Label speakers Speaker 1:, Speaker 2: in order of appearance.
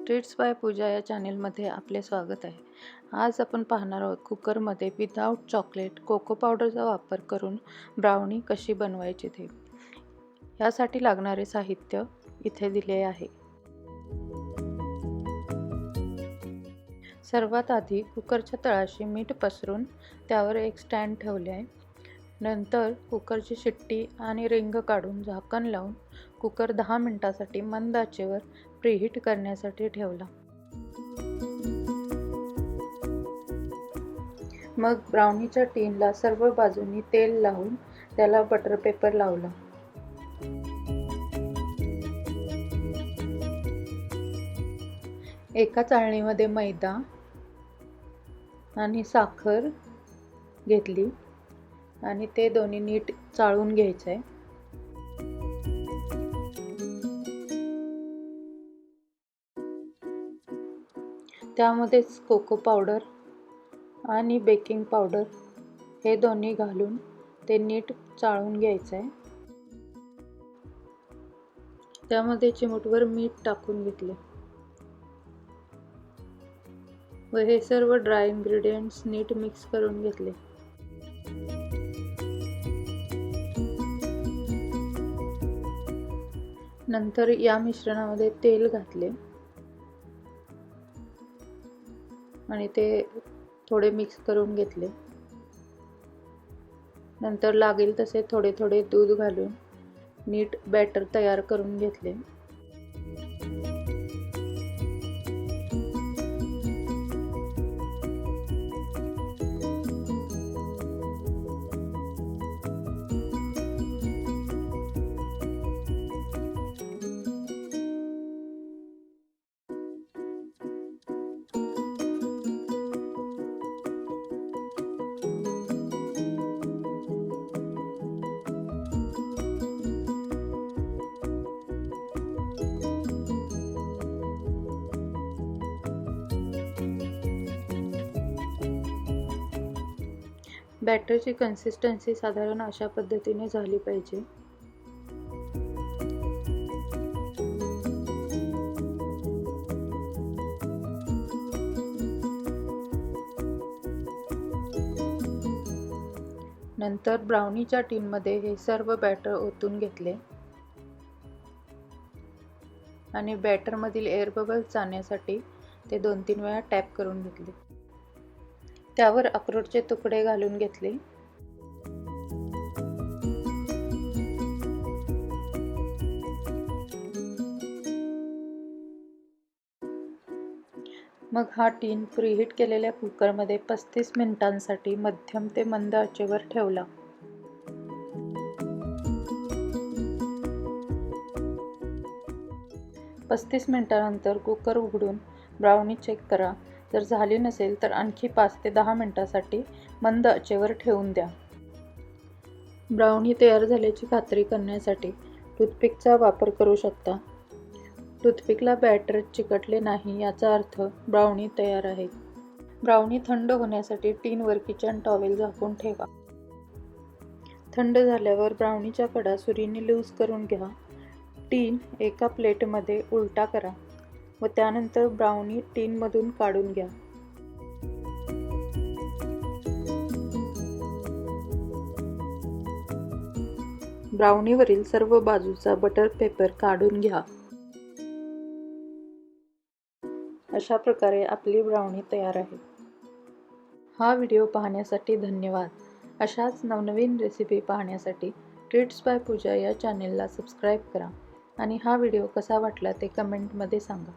Speaker 1: Treats bye पूजा या चॅनेलमध्ये आपले स्वागत आहे. आज आपण पाहणार आहोत कुकरमध्ये विदाऊट चॉकलेट कोको पावडरचा वापर करून ब्राउनी कशी बनवायची ते. यासाठी लागणारे साहित्य इथे दिले आहे. सर्वात आधी कुकरच्या तळाशी मीठ पसरून त्यावर एक स्टँड ठेवले आहे. नंतर कुकरची शिट्टी आणि रिंग काढून झाकण लावून कुकर 10 मिनिटांसाठी मंद आचेवर प्रीहीट करण्यासाठी ठेवला. मग ब्राउनीच्या टीनला सर्व बाजूंनी तेल लावून त्याला बटर पेपर लावला. एका चाळणीमध्ये मैदा आणि साखर घेतली आणि ते दोन्ही नीट चाळून घ्यायचे. त्यामध्येच कोको पावडर आणि बेकिंग पावडर हे दोन्ही घालून ते नीट चाळून घ्यायचे. त्यामध्ये चिमूटभर मीठ टाकून घेतले व हे सर्व ड्राय इंग्रेडिएंट्स नीट मिक्स करून घेतले. नंतर या मिश्रणामध्ये तेल घातले आणि ते थोडे मिक्स करून घेतले. नंतर लागेल तसे थोडे थोडे दूध घालून नीट बॅटर तयार करून घेतले. बॅटरची कन्सिस्टन्सी साधारण अशा पद्धतीने झाली पाहिजे. नंतर ब्राउनीच्या टीनमध्ये हे सर्व बॅटर ओतून घेतले आणि बॅटरमधील एअर बबल्स जाण्यासाठी ते 2-3 वेळा टॅप करून घेतले. त्यावर अक्रोडचे तुकडे घालून घेतले. मग हा टीन प्रीहीट केलेल्या कुकरमध्ये 35 मिनिटांसाठी मध्यम ते मंद आचेवर ठेवला. "35 मिनिटांनंतर कुकर उघडून ब्राउनी चेक करा. जर झाली नसेल तर आणखी 5 ते 10 मिनिटांसाठी मंद आचेवर ठेवून द्या. ब्राउनी तयार झाल्याची खात्री करण्यासाठी टूथपिकचा वापर करू शकता. टूथपिकला बॅटर चिकटले नाही याचा अर्थ ब्राउनी तयार आहे. ब्राउनी थंड होण्यासाठी टीनवर किचन टॉवेल झाकून ठेवा. थंड झाल्यावर ब्राउनीच्या कडा सुरीने लूज करून घ्या. टीन एका प्लेटमध्ये उलटा करा व त्यानंतर ब्राउनी टीनमधून काढून घ्या. ब्राउनीवरील सर्व बाजूचा बटर पेपर काढून घ्या. अशा प्रकारे आपली ब्राउनी तयार आहे. हा व्हिडिओ पाहण्यासाठी धन्यवाद. अशाच नवनवीन रेसिपी पाहण्यासाठी ट्रीट्स बाय पूजा या चॅनेलला सबस्क्राईब करा आणि हा व्हिडिओ कसा वाटला ते कमेंटमध्ये सांगा.